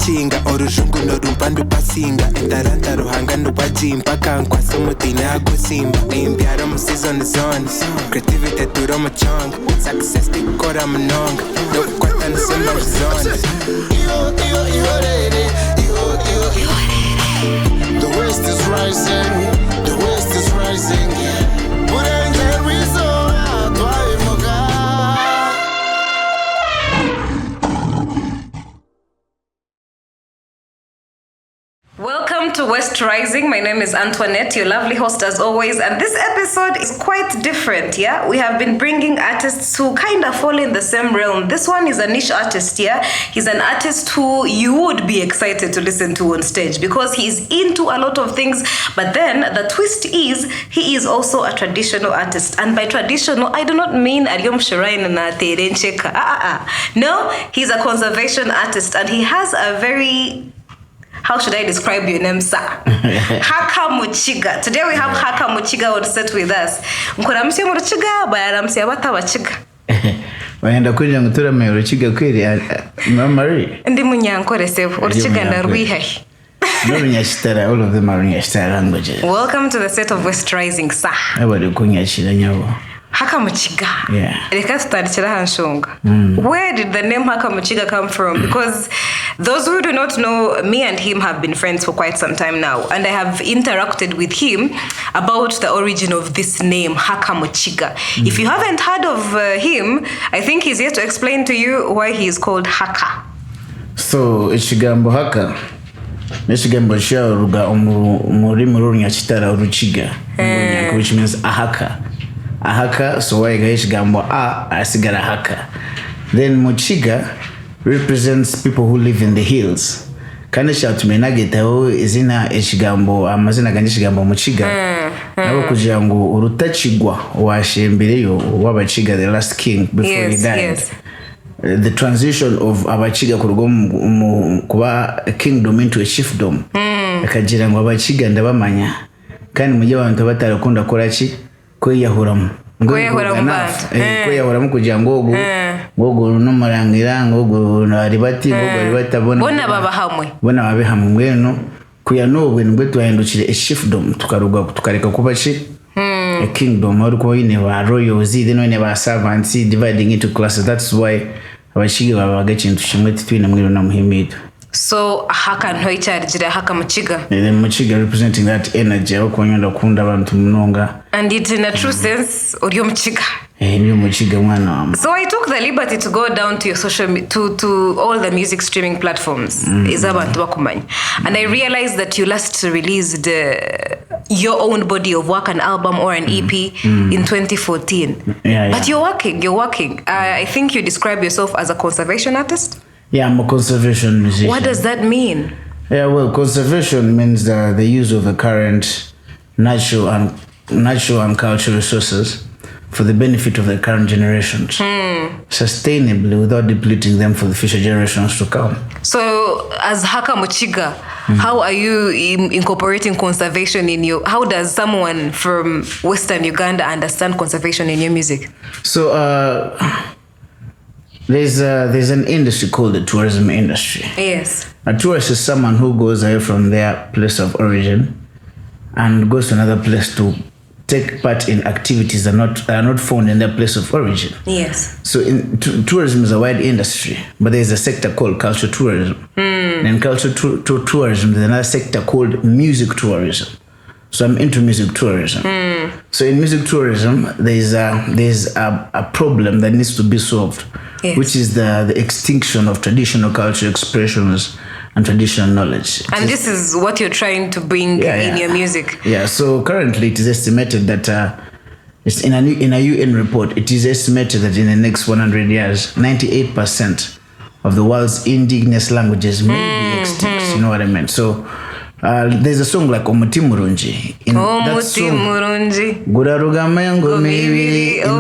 chinga orujungu no rumpandu pasinga entaranta ruhanga no bajimba kankwa somutina kusimba imbyara mu season zone creativity turo mu chong success tikora mnonga no kwata no semba zone Ihoreere the west is rising Welcome to West Rising. My name is Antoinettie, your lovely host as always, and this episode is quite different. Yeah, we have been bringing artists who kind of fall in the same realm. This one is a niche artist. Yeah, he's an artist who you would be excited to listen to on stage because he's into a lot of things, but then the twist is he is also a traditional artist, and by traditional I do not mean Aliom Shirain na Terencheka. No, he's a conservation artist, and he has a very, how should I describe your name, sir? Haka Mukiga. Today we have Haka Mukiga on set with us. Mkora msi Mukiga, bayara msi abata wachiga. Waenda kuja ngutura me Mukiga kweli Mary. Ndi munyankore sevu. Mukiga ndarwihai. No nyashitara, all of them are nyashitara languages. Welcome to the set of West Rising, sir. Abali kunyashira nyawo. Haka Mukiga. Yeah. Where did the name Haka Mukiga come from? Because those who do not know, me and him have been friends for quite some time now, and I have interacted with him about the origin of this name, Haka Mukiga. If you haven't heard of him, I think he's here to explain to you why he is called Haka. So, Ichigambo Haka. Ichigambo sha ruga umurimu runyachitara uruchiga, which means ahaka. Ahaka, so why Ichigambo asigara haka. Then Mukiga represents people who live in the hills. Kanisha tumenageta ho izina Ichigambo amazina ganyichigambo Mukiga. Nabo kugira ngo urutachigwa washembereyo wabachiga the last king before he died. Yes. The transition of abachiga kuba a kingdom into a chiefdom. Akagira ngo abachiga ndabamanya. Kandi mujye abantu batarakunda korachi ko yahuramu. Kweyahuramu kugira ngo ngogo n'umurangira ngogo naribati ngogo ribatabona bona baba hamwe mweno kuya nobwe ngwe twahindukire a chiefdom tukareka kuba a kingdom ariko ine ba royals then when ba servants dividing into classes. That's why abashiga babagacintu shimwe twine mwiro na muhimido. So Haka nhoicharjira Haka Mukiga. Mukiga representing that energy okonyonda kunda abantu munonga. And it's in a true sense uri Mukiga. Mukiga mwana wama. So I took the liberty to go down to your to all the music streaming platforms. Izabantu bakumanya. And I realized that you last released your own body of work, an album or an EP in 2014. Yeah. But you're working. I think you describe yourself as a conservation artist? Yeah, I'm a conservation musician. What does that mean? Yeah, well, conservation means the use of the current natural and cultural resources for the benefit of the current generations, sustainably without depleting them for the future generations to come. So, as Haka Mukiga, how are you incorporating conservation in your? How does someone from Western Uganda understand conservation in your music? So, there's an industry called the tourism industry. Yes. A tourist is someone who goes away from their place of origin and goes to another place to take part in activities that are not found in their place of origin. Yes. So tourism is a wide industry, but there's a sector called cultural tourism. And in cultural tourism, there's another sector called music tourism. So I'm into music tourism. So in music tourism, there's a problem that needs to be solved, yes, which is the extinction of traditional cultural expressions and traditional knowledge. And this is what you're trying to bring in your music. Yeah. So currently, it is estimated that it's in a UN report. It is estimated that in the next 100 years, 98% of the world's indigenous languages may be extinct. You know what I mean? So. There's a song like Omuti Murungi. In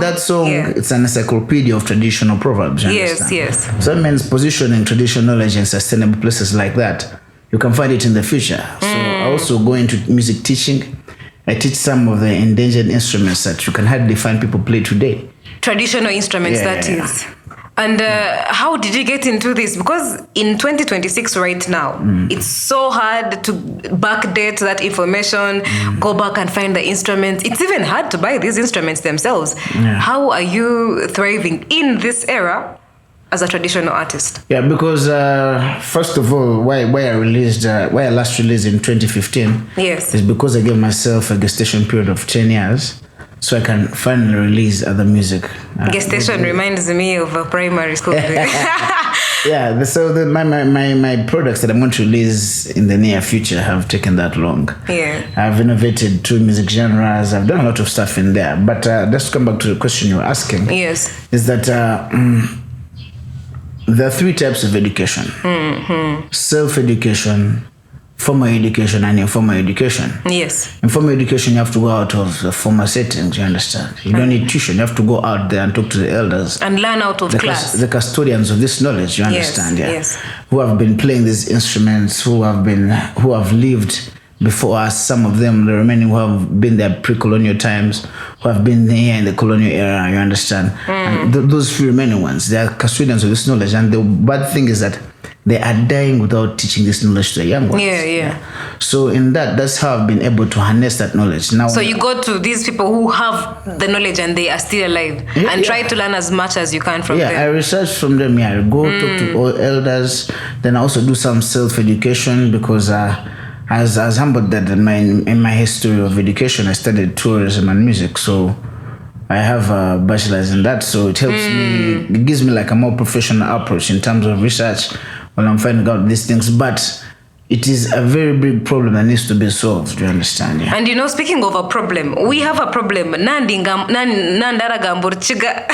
that song, it's an encyclopedia of traditional proverbs. Yes. So that means positioning traditional knowledge in sustainable places like that. You can find it in the future. So I also go into music teaching. I teach some of the endangered instruments that you can hardly find people play today. Traditional instruments, is. And how did you get into this? Because in 2026 right now, it's so hard to backdate that information, go back and find the instruments. It's even hard to buy these instruments themselves. Yeah. How are you thriving in this era as a traditional artist? Yeah, because first of all, why I last released in 2015 Yes. is because I gave myself a gestation period of 10 years so I can finally release other music. Gestation reminds me of a primary school. Yeah, my products that I'm going to release in the near future have taken that long. Yeah. I've innovated 2 music genres. I've done a lot of stuff in there. But just to come back to the question you were asking, Yes. is that there are 3 types of education. Self-education, formal education, and informal education. Yes. In formal education, you have to go out of the formal settings, you understand? You don't need tuition. You have to go out there and talk to the elders. And learn out of class. The custodians of this knowledge, you understand? Yeah. Yes. Who have been playing these instruments, who have lived before us, some of them, the remaining who have been there pre-colonial times, who have been here in the colonial era, you understand? And those few remaining ones, they are custodians of this knowledge. And the bad thing is that they are dying without teaching this knowledge to the young ones. Yeah. So in that's how I've been able to harness that knowledge. Now, So you go to these people who have the knowledge and they are still alive and try to learn as much as you can from them. I research from them. I go talk to all elders. Then I also do some self-education because as humbled that in my history of education, I studied tourism and music. So I have a bachelor's in that. So it helps me, it gives me like a more professional approach in terms of research when I'm finding out these things. But it is a very big problem that needs to be solved, do you understand? Yeah. And speaking of a problem, we have a problem. Nandara gambo Ruchiga.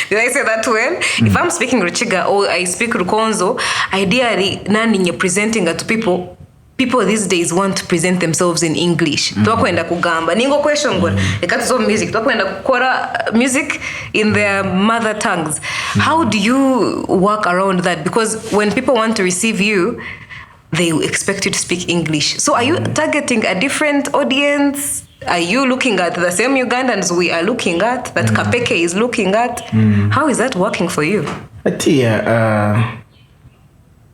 Did I say that well? If I'm speaking Ruchiga or I speak Rukonzo, ideally, Nandi presenting it to people these days want to present themselves in English. Twakwenda kugamba. Ningo question ngona. Ekatuzo music. Twakwenda kukora music in their mother tongues. How do you work around that? Because when people want to receive you, they expect you to speak English. So are you targeting a different audience? Are you looking at the same Ugandans we are looking at, that Kapeke is looking at? How is that working for you?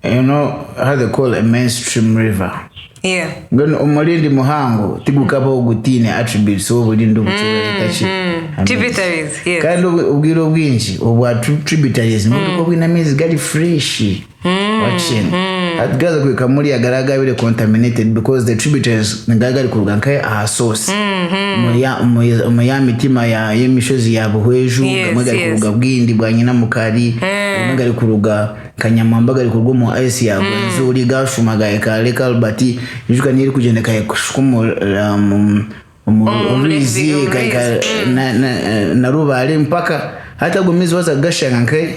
How they call a mainstream river. Yeah. Ngono Mulindi muhango tigukaba ugutine attributes so budindo buchoretachi. Tributaries, yes. Kandi ubwiro bwinji obwa tributaries muko bwina mizi gali fresh. Watching. Atgaza kweka muri agaraga bile contaminated because the tributaries ngagali kurugankaye a source. Muya mitima ya yemishozi ya buhweju ngamwe kuruga bwindi bwa nyina mukari ngamwe kuruga kanyamamba gali kurwo mu ice ya nzuri gashumagaye kale kalbati ijuka niri kugenda kaye kushukumo umurizi na rubale mpaka hata gumizi waza gashanga kai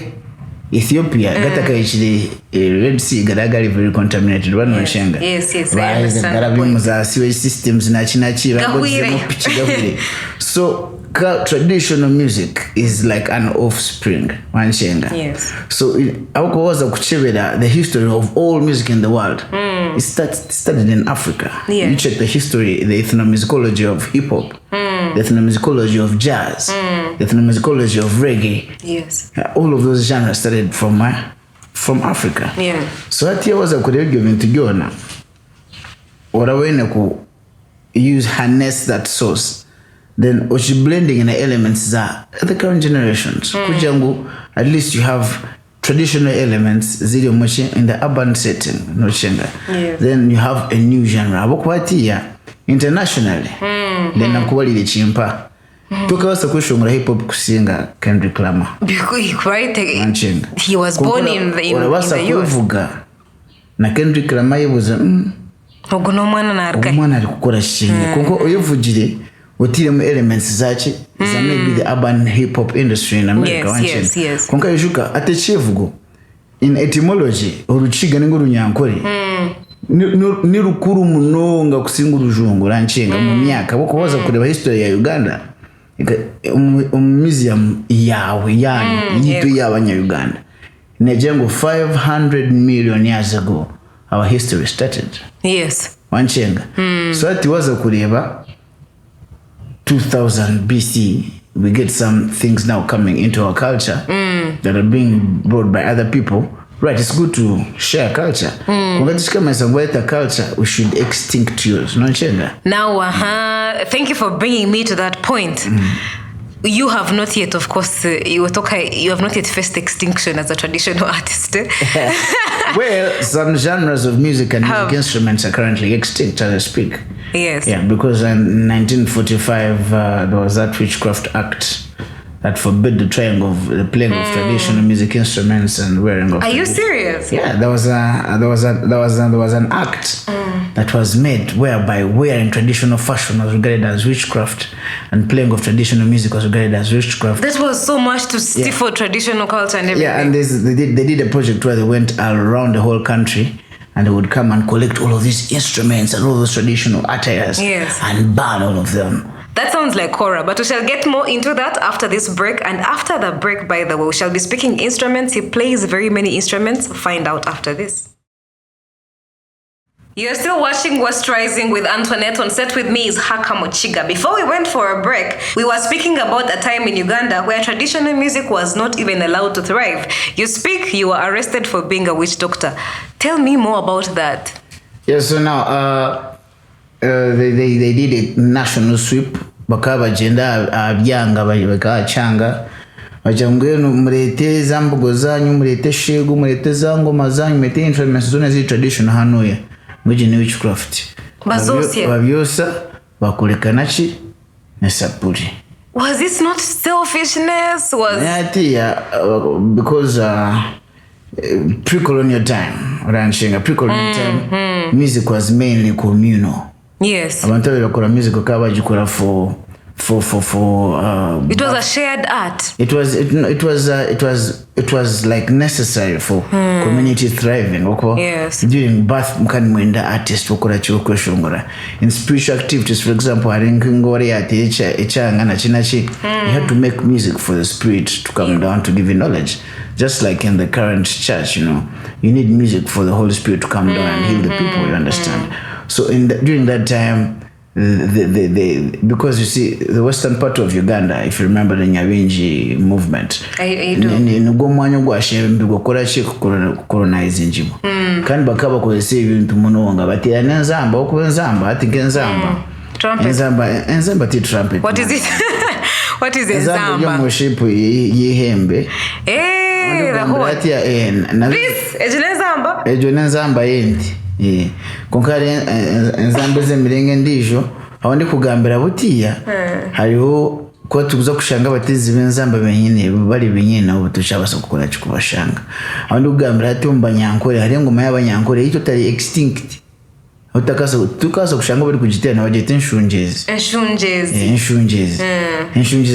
Ethiopia gata kayishire Red Sea garagali very contaminated one washenga. Yes. Garabi za sewage systems na chinachi bagozemo pichigabure. So traditional music is like an offspring wanshenga. Yes. So aukowaza kuchebera the history of all music in the world. It started in Africa. Yeah. You check the history, the ethnomusicology of hip hop, the ethnomusicology of jazz, the ethnomusicology of reggae. Yes. All of those genres started from Africa. Yeah. So ati waza kuregyo bintu gyona orawene ku harness that source, then ochi blending in the elements za the current generations. Kujangu at least you have traditional elements zili omochi in the urban setting no chenga. Yeah. Then you have a new genre abokwatiya internationally. Then nakubalire chimpa tukawasa kwishongora hip hop kusinga Kendrick Lamar because he was born in the US. kuvuga na Kendrick Lamar yibuza oguno mwana ari gukora shinge kuko uyivugire utiremo elements zachi za maybe the urban hip hop industry in America. Yes. Kuko yishuka atechevugo in etymology uruchiga ningo runyankore ni rukuru munonga kusinga urujungu ranchenga mu myaka boko baza kureba history ya Uganda museum yawe yitu y'abanya Uganda nejengo 500 million years ago our history started. Yes. Wanchenga. So ati waza kureba 2000 BC we get some things now coming into our culture that are being brought by other people. Right, it's good to share culture. Culture, we should extinct yours. No, now, thank you for bringing me to that point. You have not yet, of course, you have not yet faced extinction as a traditional artist. Well, some genres of music and music instruments are currently extinct as I speak. Yes. Yeah, because in 1945 there was that Witchcraft Act that forbid the playing of traditional music instruments and wearing of. Are you serious? Yeah, there was an act that was made whereby wearing traditional fashion was regarded as witchcraft and playing of traditional music was regarded as witchcraft. That was so much to stifle traditional culture and everything. Yeah, and they did a project where they went around the whole country and they would come and collect all of these instruments and all those traditional attires and ban all of them. That sounds like horror, but we shall get more into that after this break. And after the break, by the way, we shall be speaking instruments. He plays very many instruments. Find out after this. You're still watching West Rising with Antoinette. On set with me is Haka Mukiga. Before we went for a break, we were speaking about a time in Uganda where traditional music was not even allowed to thrive. You were arrested for being a witch doctor. Tell me more about that. Yeah, so now they did a national sweep. Bakaba jenda abyanga bakachanga. Bajangwenu murete zambugo zanyu murete shegu murete zangoma zanyu murete instruments zone zi traditional hanuye. Mwiji ni witchcraft. Babyosa bakulekana chi nesapuri. Was this not selfishness? Because pre-colonial time, pre-colonial time, music was mainly communal. Yes. Abantu bakora music bakabajikora for it was a shared art. It was like necessary for community thriving. Yes. During birth mukani mwenda artist wakora chokwe shongora. In spiritual activities, for example, arinkingori ati echanga na chinachi, you had to make music for the spirit to come down to give you knowledge. Just like in the current church, you need music for the Holy Spirit to come down and heal the people, you understand? So during that time, because you see, the western part of Uganda, if you remember the Nyavinji movement, I do. Colonizing Jibu. Kan bakaba ko receive into mononga but nzamba okubenzamba ati ngenzamba. Trumpet. Nzamba ti trumpet. What is it? What is nzamba? Nzamba worship yihembe. Please, nzamba yendi. Konkari nzamba zemirenge ndijo abandi kugambira butiya hariho ko tuza kushanga batezi benzamba benyine bari benyine nabo tuchabasa gukora cyukubashanga abandi kugambira ati umbanyankore hari ngoma y'abanyankore icyo tari extinct tukaza kushanga bari kugitera nabagete inshungezi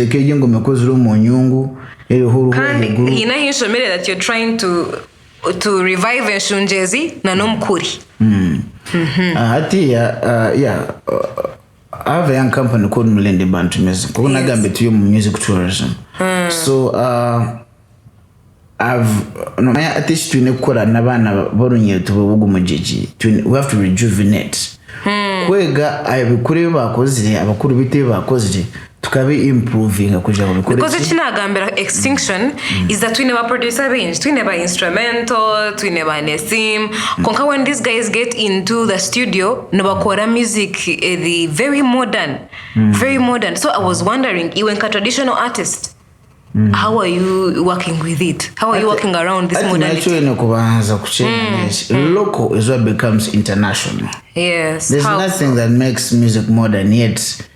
kege ngoma ko zuru mu nyungu huru hina hinshomere that you're trying to revive enshunjezi na nomkuri. I have a young company called Mulindi Bantu music. Kuna gambe tuyo music tourism. So my artist twine kora nabana borunye tubugu mujiji. We have to rejuvenate. Kwega ayabikuri bakozire abakuru bite bakozire tukabe improving akuja kubikora. Because ikinagambira extinction is that we never produce a bench, we never instrumental, we never nesim. Konka when these guys get into the studio, nabakora music the very modern. So I was wondering, you were a traditional artist. How are you working with it? How are you working around this modernity? Local is what becomes international. Yes. There's nothing that makes music modern yet.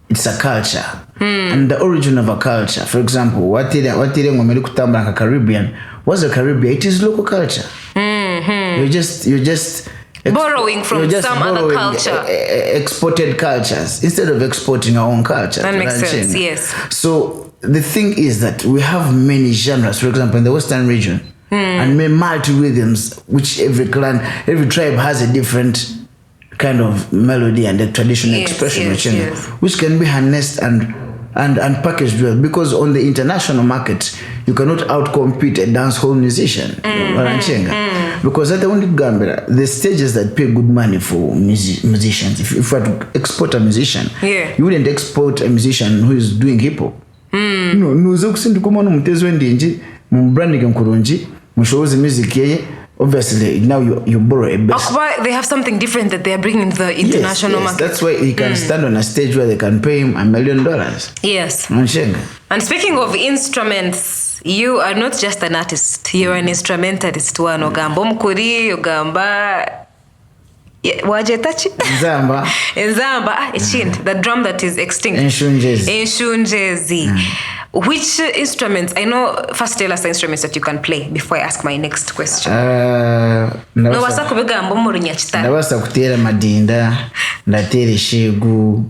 It's a culture. And the origin of a culture. For example, what Caribbean was a Caribbean. It is local culture. You're just borrowing from some other culture. Exported cultures instead of exporting our own culture. That makes sense, yes. So the thing is that we have many genres. For example, in the Western region, and many multi-rhythms, which every tribe has a different kind of melody and a traditional expression, which can be harnessed and and packaged well, because on the international market you cannot outcompete a dancehall musician. Because at the only Gambia, the stages that pay good money for musicians. If you were to export a musician, you wouldn't export a musician who is doing hip hop. No, nuzo kusindu kumano mtezo ndinji, mbranding mkurunji, mshozi music yeye. Obviously, now you borrow a best. They have something different that they are bringing to the international market. That's why he can stand on a stage where they can pay him $1 million. Yes. And speaking of instruments, you are not just an artist. You are an instrumentalist. Ogamba mukuri, ogamba wajetachi. Nzamba. The drum that is extinct. Enshunjezi. Which instruments? I know, first tell us the instruments that you can play before I ask my next question. Ndabasa kutera madinda, ndatera shegu,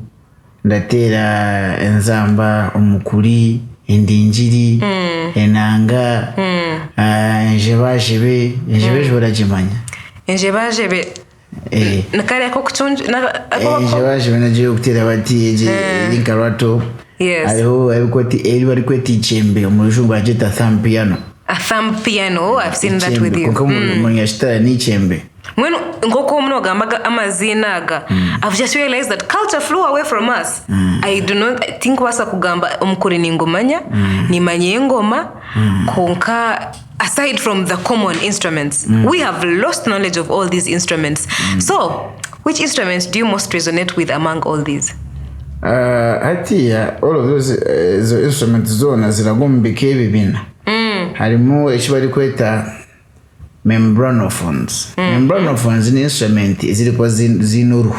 ndatera enzamba, omukuri, endinjiri, enanga, njebajebe barajimanya. Njebajebe. Nakari ako kuchunja. Njebajebe nagiye kutera bati linkarato. Yes. Bari kweti ichembe omujungu ajeta thumb piano. A thumb piano. I've seen that with you. Munyashita ni ichembe. Mwenu ngoko mno gambaga amazinaga. I've just realized that culture flew away from us. I do not think wasa kugamba omukuri ningomanya, nimanye ngoma, konka. Aside from the common instruments, we have lost knowledge of all these instruments. So, which instruments do you most resonate with among all these? All of those instruments zona ziragombeke bibina. Harimo ekibali kweta membranophones. Membranophones ni instrument zirikwa zinuru.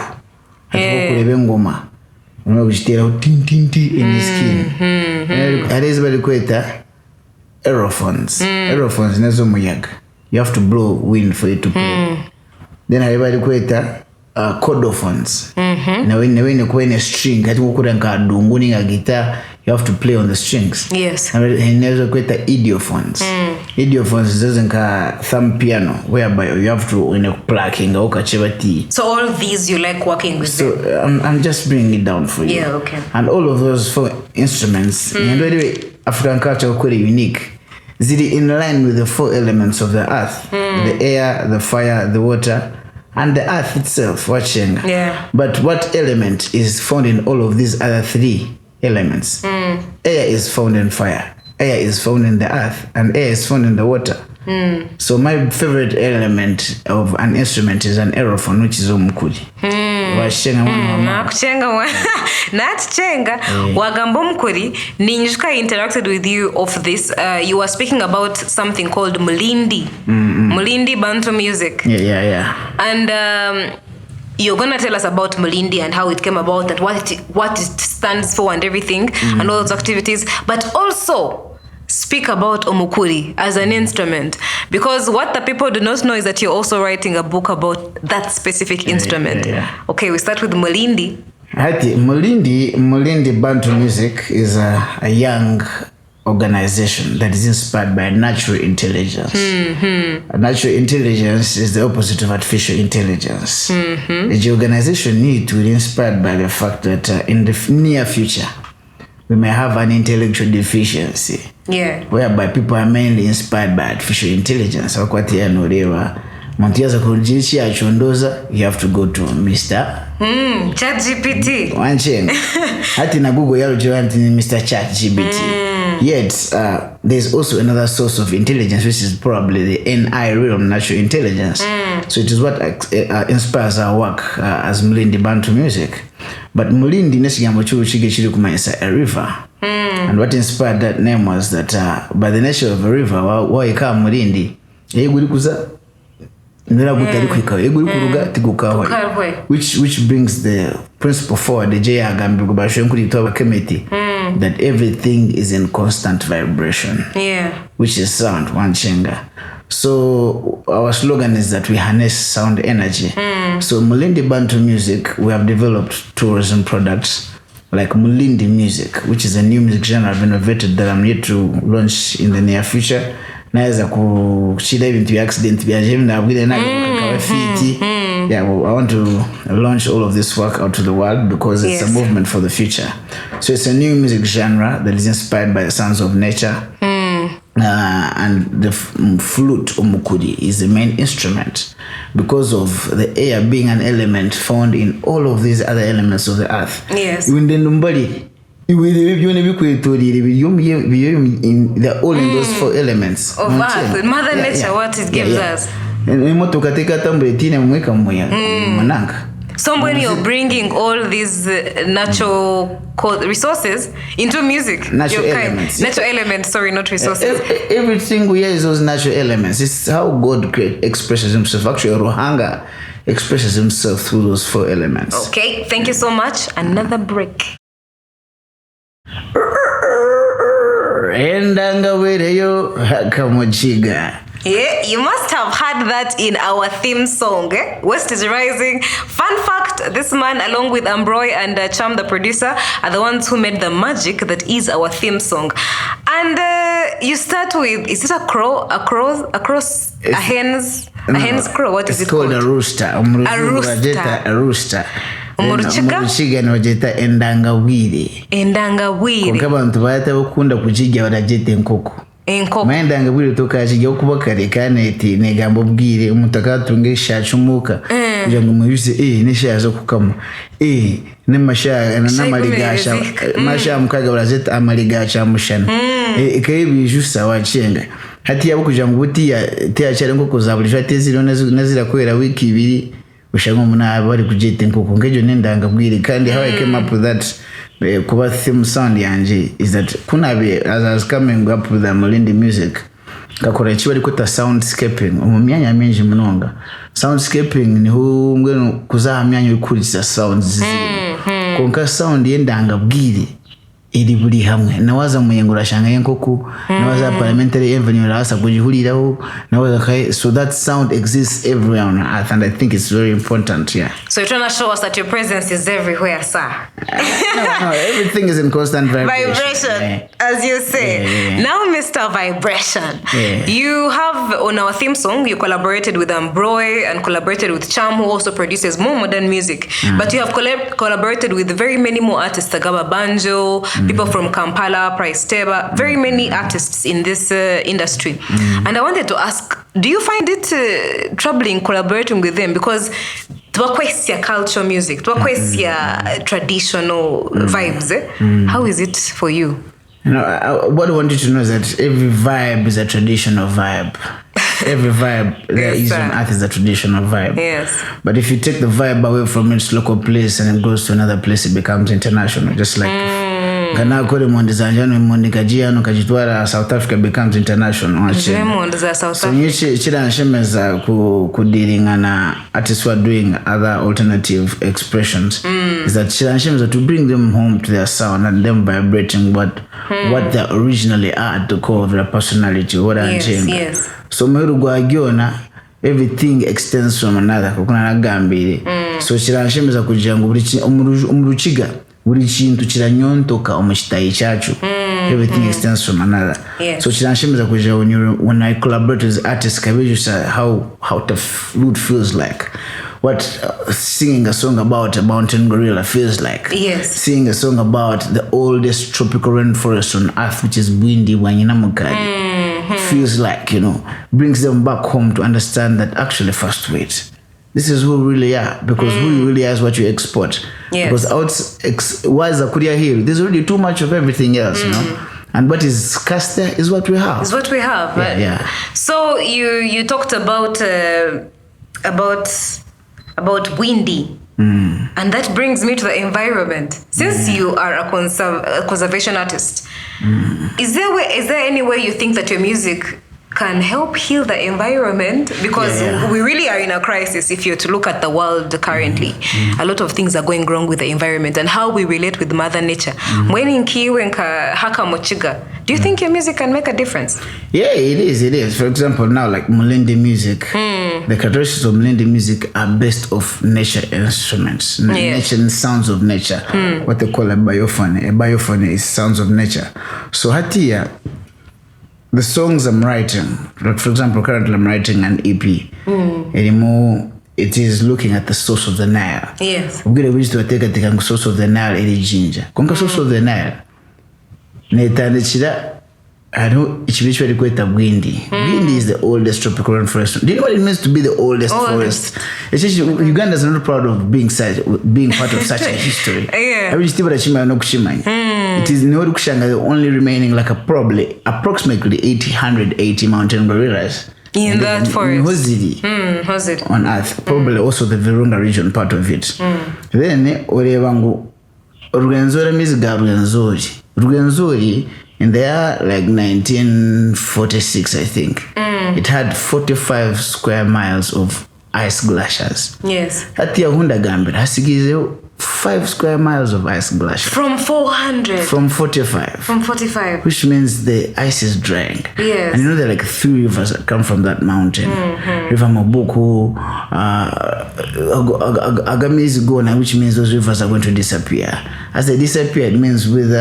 Hatiko kulebe ngoma. Una kujitera tin tin tin in the skin. Harezi bali kweta aerophones. Aerophones nazo muyaga. You have to blow wind for it to play. Then haribali kweta chordophones. Now when a string, I think a guitar, you have to play on the strings. Yes. And never quite idiophones. Idiophones doesn't thumb piano, whereby you have to plucking or kachibati. So all these you like working with? So I'm just bringing it down for you. Yeah, okay. And all of those 4 instruments, and anyway, African culture are quite unique. Is it in line with the 4 elements of the earth? The air, the fire, the water, and the earth itself, watching. Yeah. But what element is found in all of these other 3 elements? Air is found in fire, air is found in the earth, and air is found in the water. So my favorite element of an instrument is an aerophone, which is omukuri. Wagambo mukuri ninjuka interacted with you of this. You were speaking about something called Mulindi Bantu music. Yeah. And you're gonna tell us about Mulindi and how it came about, and what it stands for and everything, and all those activities. But also speak about omukuri as an instrument, because what the people do not know is that you're also writing a book about that specific instrument. Yeah. Okay, we start with Mulindi. Mulindi Bantu music is a young organization that is inspired by natural intelligence. Natural intelligence is the opposite of artificial intelligence. The organization need to be inspired by the fact that in the near future we may have an intellectual deficiency. Yeah. Whereby people are mainly inspired by artificial intelligence. You have to go to Mr. ChatGPT. Hati na Google Mr. ChatGPT. Yet there's also another source of intelligence, which is probably the NI realm, natural intelligence. So it is what inspires our work as Mulindi Bantu music. But Mulindi nesigambo chiri kumanyisa a river. And what inspired that name was that by the nature of a river, waika Mulindi, which brings the principle forward, the that everything is in constant vibration. Yeah. Which is sound, one chenga. So our slogan is that we harness sound energy. So Mulindi Bantu music, we have developed tools and products like Mulindi music, which is a new music genre I've innovated that I'm yet to launch in the near future. naweza kushida ibintu bya accident bya jemi nabwire nagaruka fiti. Yeah, well, I want to launch all of this work out to the world because it's a movement for the future. So it's a new music genre that is inspired by the sounds of nature. And the flute omukudi is the main instrument because of the air being an element found in all of these other elements of the earth. Yes. They're all in those 4 elements of earth. Mother Nature, what it gives us. So when you're bringing all these natural resources into music, natural elements, sorry, not resources. Everything we hear is those natural elements. It's how God expresses himself. Actually, Ruhanga expresses himself through those 4 elements. Okay, thank you so much. Another break. Haka Mukiga. Yeah, you must have heard that in our theme song, West is Rising. Fun fact, this man along with Ambroy and Cham, the producer, are the ones who made the magic that is our theme song. And you start with, is it a crow? A hen's crow? What is it called? It's called a rooster. A rooster. A rooster. Umuruchiga nojeta endangawiri konka abantu bakunda kujiga barajeta enkoko endangawiri tokajiga okuba kare kane eti negambo bwire umutaka tunge shachumuka kugira ngo muyuse neshazo kukama nemasha namaligasha masha mukaga barajeta amaligasha mushana ikayibi jusa wachenga hati yabo kugira ngo butiya cyane nkoko zaburisha teziro nazira kwera wiki 2 ushango muna bari kujeta nkoko ngejo nendangabwire kandi how I came up with that kuba theme sound yanje is that kunabe as I was coming up with the Mulindi music kakora chiba rikuta soundscaping myanya minji munonga soundscaping ni hu ngeno kuzaha myanya ukurisa sounds konka sound yendangabwire iri buri hamwe nawaza muyengura shanga yenkoku nawaza parliamentary avenue rasa kujihuriraho nawaza kai so that sound exists everywhere on earth and I think it's very important. So you're trying to show us that your presence is everywhere, sir. No, everything is in constant vibration. As you say. Now Mr. Vibration, you have on our theme song you collaborated with Ambroy and collaborated with Cham, who also produces more modern music, but you have collaborated with very many more artists, Tagaba Banjo, people from Kampala, Price Teba, very many artists in this industry. And I wanted to ask, do you find it troubling collaborating with them? Because twakwesya culture music, twakwesya traditional vibes. How is it for you? What I want you to know is that every vibe is a traditional vibe. Every vibe that is on earth is a traditional vibe. Yes. But if you take the vibe away from its local place and it goes to another place, it becomes international. Just like Ghana kore mondizanjano mondikajiano kajitwara South Africa becomes international. So chira nshemeza kudealing na artists who are doing other alternative expressions is that chira nshemeza to bring them home to their sound and them vibrating what they originally are at the core of their personality. Yes. So meru gwagiona everything extends from another kokuna nagambire. So chira nshemeza kugira ngo umuruchiga buri kintu kiranyontoka omushitayi cyacu. Everything extends from another. So chiranshimiza kuja when I collaborate with artists kabejusa how the flute feels like, what singing a song about a mountain gorilla feels like. Singing a song about the oldest tropical rainforest on earth, which is Mulindi Bantu, feels like, brings them back home to understand that actually first wait, this is who we really are, because who you really are is what you export. Because why is Akuria here? There's already too much of everything else, and what is scarce there is what we have. Yeah. So you talked about windy, and that brings me to the environment. Since you are a conservation artist, is there any way you think that your music can help heal the environment? Because we really are in a crisis. If you're to look at the world currently, a lot of things are going wrong with the environment and how we relate with Mother Nature. When in Haka Mukiga, do you think your music can make a difference? Yeah, it is. For example, now like Mulindi music, the characteristics of Mulindi music are based off nature instruments, nature and sounds of nature, what they call a biophony. A biophony is sounds of nature. So hatia, the songs I'm writing, like for example, currently I'm writing an EP. Anymore, it is looking at the source of the Nile. Yes. We're going to take the source of the Nile, Eri Ginger. Konka source of the Nile. Netandechira, I know it's very Bwindi. Bwindi is the oldest tropical rainforest. Do you know what it means to be the oldest forest? It's just, Uganda is not proud of being part of such a history. Yeah. It is the only remaining like approximately 880 mountain gorillas in that forest. Hozidi on Earth. Probably also the Virunga region part of it. Then Rugenzori in the year like 1946, I think. It had 45 square miles of ice glaciers. Yes. At Yahunda Gambit has 5 square miles of ice glaciers. From 400? From 45. From 45. Which means the ice is drying. Yes. And you know there are like 3 rivers that come from that mountain. River Mobuku, Agamizigona, which means those rivers are going to disappear. As they disappear, it means with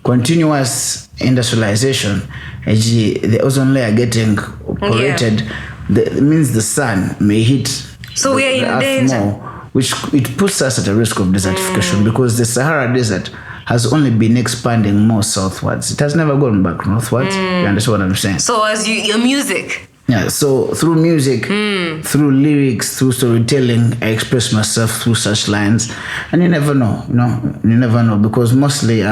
continuous industrialization, the ozone layer getting polluted, it means the sun may hit so we are in danger more, which it puts us at a risk of desertification because the Sahara Desert has only been expanding more southwards. It has never gone back northwards. You understand what I'm saying? So as your music. Yeah, so through music, through lyrics, through storytelling, I express myself through such lines. And you never know, you never know because mostly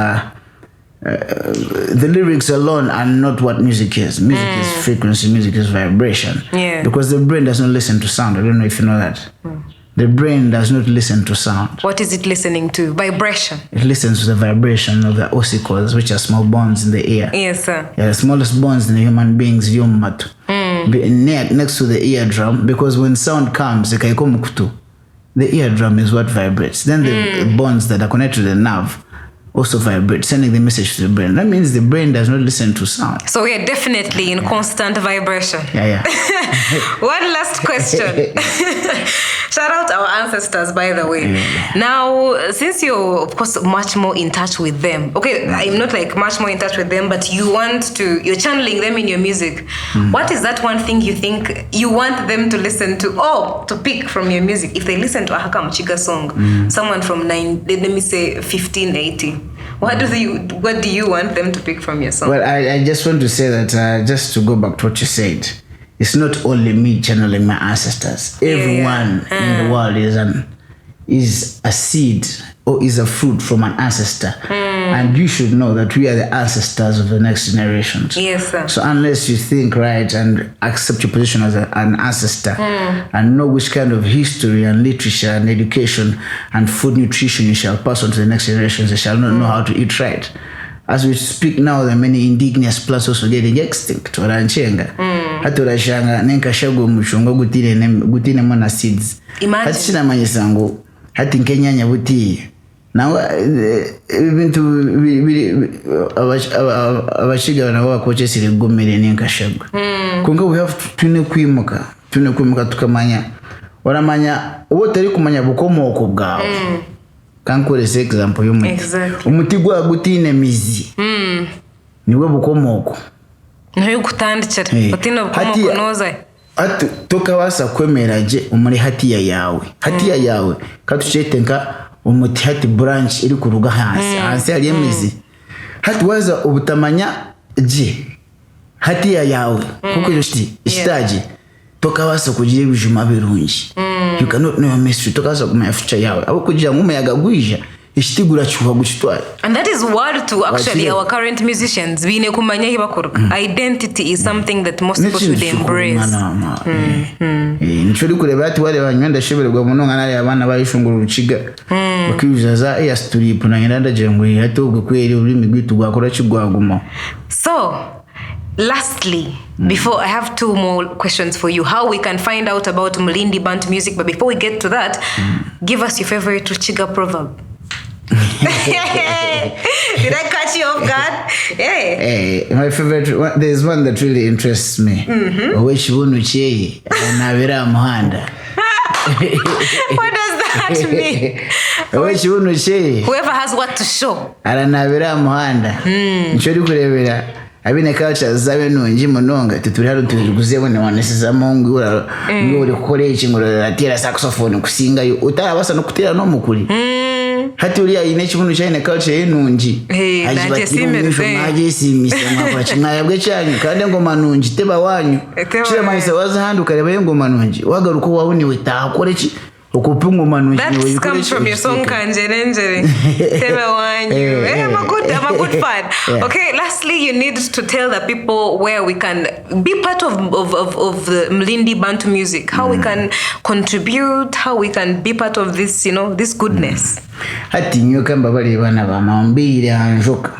the lyrics alone are not what music is. Music is frequency, music is vibration. Yeah. Because the brain does not listen to sound. I don't know if you know that. The brain does not listen to sound. What is it listening to? Vibration. It listens to the vibration of the ossicles, which are small bones in the ear. Yes, sir. Yeah, the smallest bones in the human being's yomatu. Next to the eardrum, because when sound comes, the eardrum is what vibrates. Then the bones that are connected to the nerve also vibrate, sending the message to the brain. That means the brain does not listen to sound. So we are definitely in constant vibration. Yeah. One last question. Shout out our ancestors, by the way. Now, since you're, of course, much more in touch with them. Okay, I'm not like much more in touch with them, but you're channeling them in your music. What is that one thing you think you want them to listen to or to pick from your music? If they listen to a Haka Mukiga song, someone from 1580, what do you want them to pick from your song? Well, I just want to say that just to go back to what you said, it's not only me channeling my ancestors. Everyone in the world is a seed or is a fruit from an ancestor. And you should know that we are the ancestors of the next generations. Yes, sir. So unless you think right and accept your position as an ancestor and know which kind of history and literature and education and food nutrition you shall pass on to the next generations, they shall not know how to eat right. As we speak now, there are many indigenous plants also getting extinct. Hata urashanga nenka shago mushongo gutine mona seeds. Imagine. Hati sina manyisango hati nkenyanya buti. Now ibintu abashiga na wakoche sire gomere nenka shago. Kunga we have tune kwimuka tukamanya. Waramanya wotari kumanya bukomoko bwawe. Kankorese example y'umuti. Exactly. Umuti gwa gutine mizi. Niwe bukomoko. Nayo gutandikira. Batino bukomoko noza. Ati tokabasa kwemeraje umuri hatiya yawe. Katucetenka umuti hati branch iri kuruga hasi ari emizi. Hati waza ubutamanya je hatiya yawe. Kuko ishitaje tokabasa kugira ibijuma birungi. You cannot know your mystery. Tokabasa kumenya future yawe. Abo kugira umuyaga gwija ishitigura chuha guchitwara. And that is what to actually our current musicians bine kumanya hibakorwa. Identity is something that most people should embrace. Nchori kureba ati wale banywenda sheberwa munonga nari abana bayishungura uruciga bakibizaza ya strip na ngiranda jengwe hatubwo kweri urimi gwitu gwakora kigwaguma. So lastly, before I have 2 more questions for you, how we can find out about Mulindi Bantu music, but before we get to that, give us your favorite Ruchiga proverb. Did I catch you off guard? Hey, my favorite one, there's one that really interests me. Which one cheye nabira muhanda. What does that mean? Which one cheye? Whoever has what to show. Ara nabira muhanda. Nchori kurebera abine culture zabe nungi munonga tuturi hano tuzebone wanesiza mongu ngore kukore iki ngore atira saxophone kusinga yo utarabasa no kutera no mukuri hati uri ayine kibunu cyane culture yenungi nanje simeze maje simisema kwa kimaya bwe cyane kandi ngoma nungi teba wanyu kira mayise wazahanduka reba ngoma nungi wagaruko wabuni witakore ki okupinga manungi that comes from your song kanjerenjere teba wanyu I'm a good fan. Okay, lastly, you need to tell the people where we can be part of the Mulindi Bantu music, how we can contribute, how we can be part of this, this goodness. Hati nyoka mbabali bana ba mambiri anjoka.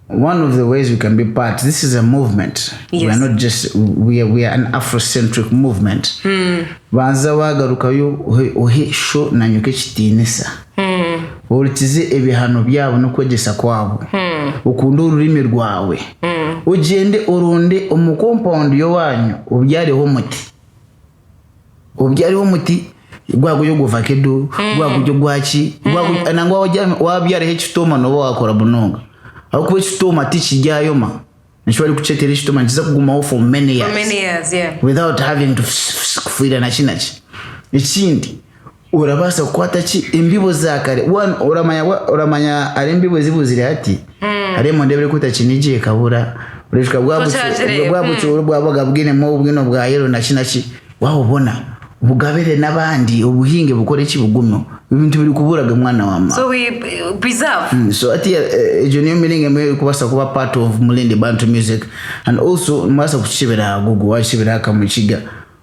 One of the ways we can be part, this is a movement. Yes. We are not just, we are an Afrocentric movement. Banza wagaruka yo ohe sho na nyoke chitinesa. Uritize ebihano byabo no kwegesa kwabo. Ukunda ururimi rwawe. Ugende urunde umukompound yo wanyu ubyariho muti. Ubyariho muti gwago yo guvakedo, gwago yo gwaki, gwago anangwa wabyariho ekitoma no wakora bunonga. Akuwe chitoma tichi jayoma nishwali kuchetera chitoma nchiza kuguma for many years without having to kufira na chinachi ichindi urabasa kwata chi imbibo zakare one uramanya ari imbibo zibuzire hati ari mondebere kuta chinije kabura urishika bwabucuru bwabaga bwine mo bwino bwa yero na chinachi wabona bugabere nabandi ubuhinge bukore kibugumo ibintu biri kuburaga mwana wa mama so we preserve so ati junior meaning ame kubasa kuba part of Mulindi Bantu music and also masa kuchibera gugu washibera Haka Mukiga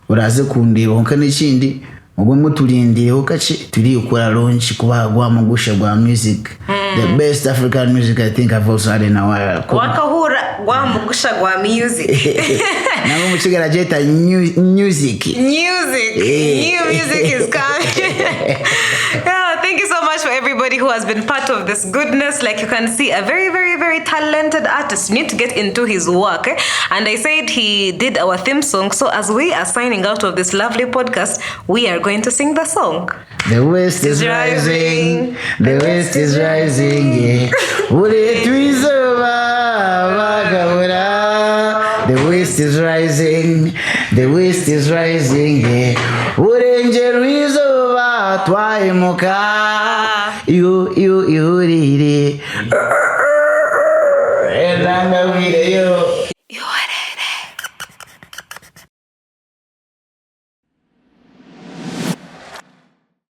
uraze kundeba honkane kindi ubwo mutulindire hokachi turi ukora launch kubagwa mugusha gwa music the best African music I think I've also had in a while wakahura gwa mugusha gwa music Nango Mukiga jeta music new music is coming. Thank you so much for everybody who has been part of this goodness. Like you can see, a very, very, very talented artist. You need to get into his work. And I said he did our theme song. So as we are signing out of this lovely podcast, we are going to sing the song. The West is rising. The West is rising. Yeah. The West is rising. The West is rising. Yeah. Twaimuka Ihoreere Elanga wire yo